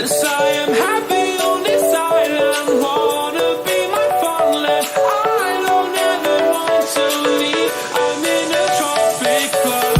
'Cause I am happy on this island, wanna be my fun-land. I don't ever want to leave, I'm in a tropic club.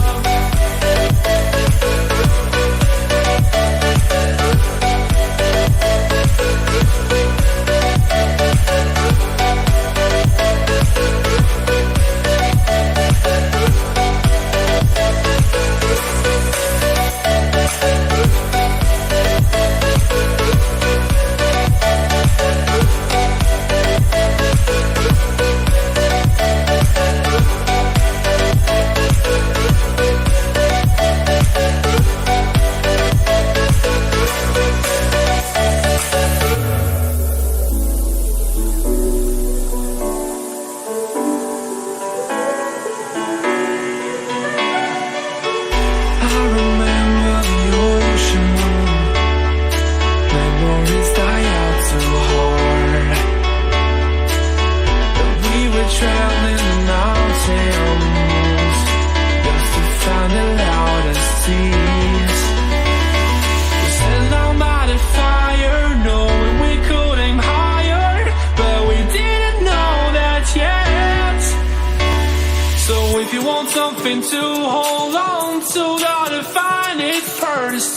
Something to hold on to, gotta find it first.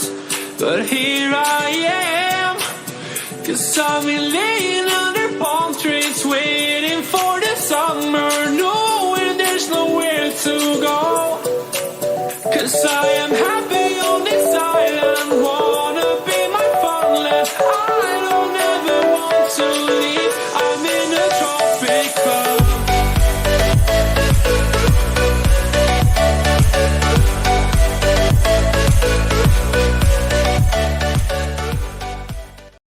But here I am, 'cause I've been laying under palm trees, waiting for the summer, knowing there's nowhere to go. 'Cause I am happy on this island.